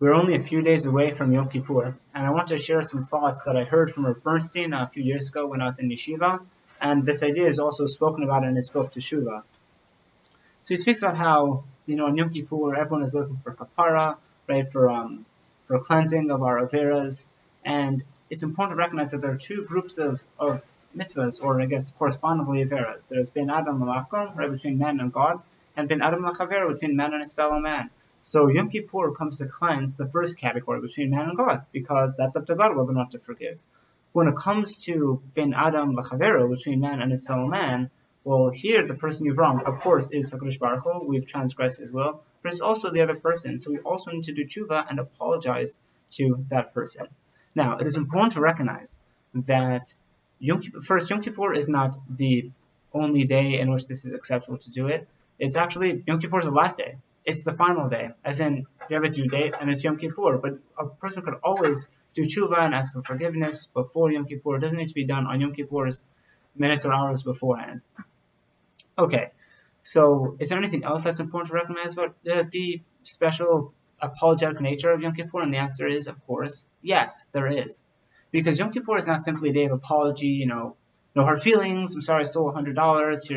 We're only a few days away from Yom Kippur, and I want to share some thoughts that I heard from Rav Bernstein a few years ago when I was in yeshiva, and this idea is also spoken about in his book Teshuva. So he speaks about how, on Yom Kippur, everyone is looking for kapara, right, for cleansing of our averas, and it's important to recognize that there are two groups of mitzvahs, or I guess correspondingly averas. There's ben Adam l'makom, right, between man and God, and ben Adam l'chaver, between man and his fellow man. So Yom Kippur comes to cleanse the first category between man and God, because that's up to God whether or not to forgive. When it comes to ben Adam l'chavero, between man and his fellow man, well, here the person you've wronged, of course, is HaKadosh Baruch Hu. We've transgressed his will, but it's also the other person. So we also need to do tshuva and apologize to that person. Now, it is important to recognize that Yom Kippur is not the only day in which this is acceptable to do it. It's actually, Yom Kippur is the last day. It's the final day, as in you have a due date and it's Yom Kippur. But a person could always do tshuva and ask for forgiveness before Yom Kippur. It doesn't need to be done on Yom Kippur's minutes or hours beforehand. Okay, so is there anything else that's important to recognize about the special apologetic nature of Yom Kippur? And the answer is, of course, yes, there is. Because Yom Kippur is not simply a day of apology, no hard feelings, I'm sorry I stole $100,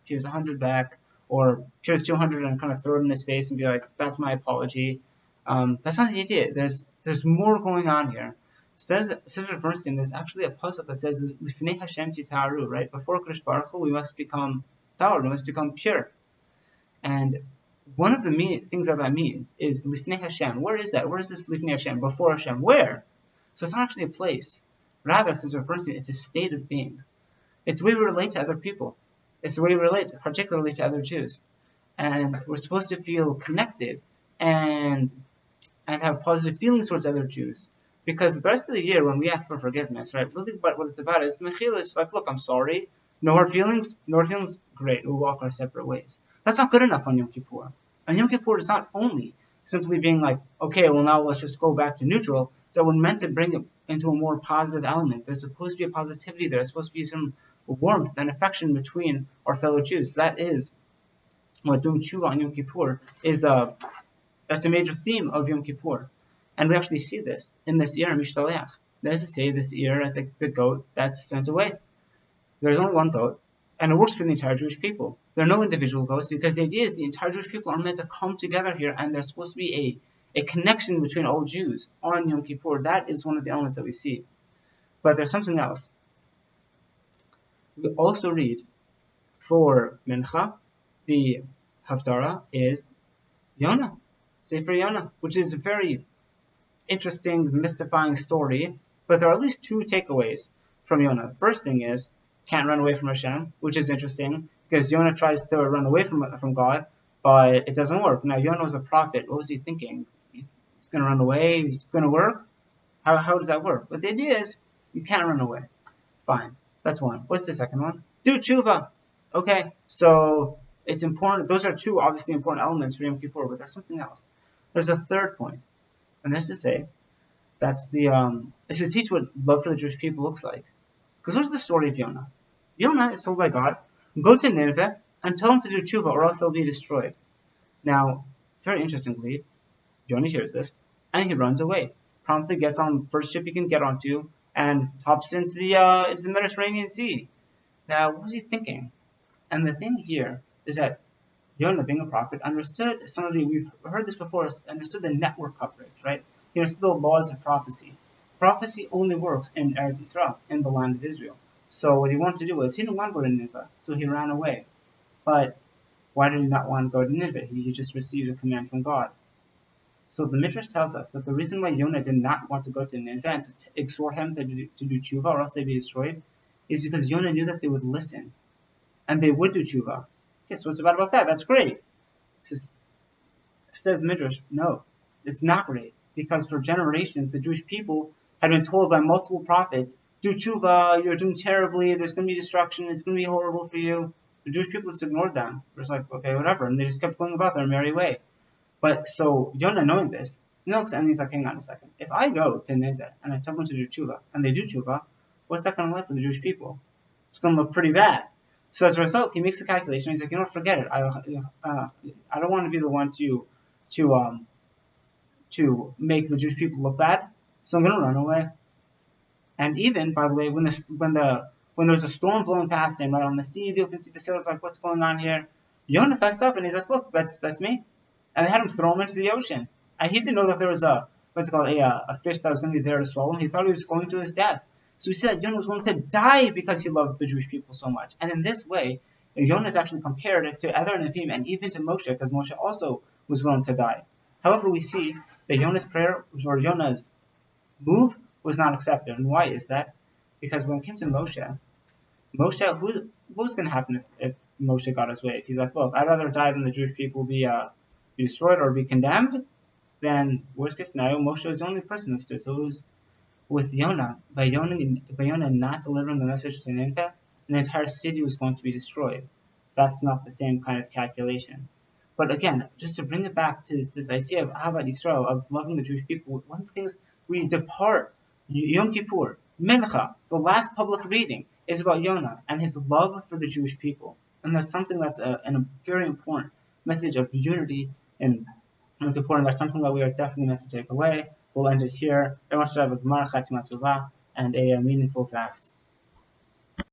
here's $100 back. Or here's 200 and kind of throw it in his face and be like, that's my apology. That's not the idea. There's more going on here. Says Rav Bernstein, there's actually a pasuk that says, Lifnei Hashem titaru, right? Before Kadosh Baruch Hu, we must become tahor, we must become pure. And one of the things that means is Lifnei Hashem. Where is that? Where is this Lifnei Hashem? Before Hashem. Where? So it's not actually a place. Rather, says Rav Bernstein, it's a state of being. It's the way we relate to other people. It's the way we relate, particularly to other Jews. And we're supposed to feel connected and have positive feelings towards other Jews. Because the rest of the year, when we ask for forgiveness, right, really what it's about is mechila. It's like, look, I'm sorry. No hard feelings? No hard feelings? Great. We'll walk our separate ways. That's not good enough on Yom Kippur. On Yom Kippur, it's not only simply being like, okay, well, now let's just go back to neutral. So we're meant to bring it into a more positive element. There's supposed to be a positivity there. There's supposed to be some warmth and affection between our fellow Jews. That is what doing tshuva on Yom Kippur is. That's a major theme of Yom Kippur, and we actually see this in this year Mishtaleach. There's to say this year at the goat that's sent away. There's only one goat, and it works for the entire Jewish people. There are no individual goats because the idea is the entire Jewish people are meant to come together here, and there's supposed to be a connection between all Jews on Yom Kippur. That is one of the elements that we see. But there's something else. We also read for Mincha, the Haftarah is Yonah, Sefer Yonah, which is a very interesting, mystifying story. But there are at least two takeaways from Yonah. The first thing is, can't run away from Hashem, which is interesting, because Yonah tries to run away from God, but it doesn't work. Now, Yonah was a prophet. What was he thinking? He's going to run away? He's going to work? How does that work? But the idea is, you can't run away. Fine. That's one. What's the second one? Do tshuva. Okay, so it's important. Those are two obviously important elements for Yom Kippur, but there's something else. There's a third point, and that's to say, it's to teach what love for the Jewish people looks like. Because what's the story of Yonah? Yonah is told by God, go to Nineveh and tell them to do tshuva or else they'll be destroyed. Now, very interestingly, Yonah hears this, and he runs away. Promptly gets on the first ship he can get onto, and hops into the Mediterranean Sea. Now, what was he thinking? And the thing here is that Yonah, being a prophet, understood we've heard this before, understood the network coverage, right? He understood the laws of prophecy. Prophecy only works in Eretz Yisrael, in the land of Israel. So what he wanted to do was, he didn't want to go to Nineveh, so he ran away. But why did he not want to go to Nineveh? He just received a command from God. So the Midrash tells us that the reason why Yonah did not want to go to Nineveh and to exhort him to do tshuva or else they'd be destroyed is because Yonah knew that they would listen and they would do tshuva. Okay, so what's bad about that? That's great. Says the Midrash, no, it's not great, because for generations the Jewish people had been told by multiple prophets, do tshuva, you're doing terribly, there's going to be destruction, it's going to be horrible for you. The Jewish people just ignored them. They're just like, okay, whatever, and they just kept going about their merry way. But so Yonah, knowing this, he looks and he's like, hang on a second. If I go to Nineveh and I tell them to do tshuva, and they do tshuva, what's that going to look like for the Jewish people? It's going to look pretty bad. So as a result, he makes a calculation. He's like, forget it. I don't want to be the one to to make the Jewish people look bad, so I'm going to run away. And even, by the way, when there's a storm blowing past him, right on the sea, the open sea, the sailor's like, what's going on here? Yonah fessed up, and he's like, look, that's me. And they had him throw him into the ocean. And he didn't know that there was a fish that was going to be there to swallow him. He thought he was going to his death. So we see that Yonah was willing to die because he loved the Jewish people so much. And in this way, Yonah is actually compared to other Nevi'im and even to Moshe, because Moshe also was willing to die. However, we see that Yonah's prayer, or Yonah's move, was not accepted. And why is that? Because when it came to Moshe, what was going to happen if Moshe got his way? If he's like, look, I'd rather die than the Jewish people be destroyed or be condemned, then worst case scenario, Moshe was the only person who stood to lose. With Yonah, by Yonah not delivering the message to Nineveh, the entire city was going to be destroyed. That's not the same kind of calculation. But again, just to bring it back to this idea of Ahavat Israel, of loving the Jewish people, one of the things we depart, Yom Kippur, Mincha, the last public reading, is about Yonah and his love for the Jewish people. And that's something that's a very important message of unity in Yom Kippur, and that's something that we are definitely meant to take away. We'll end it here. Everyone should have a Gemara Chatima Tova and a meaningful fast.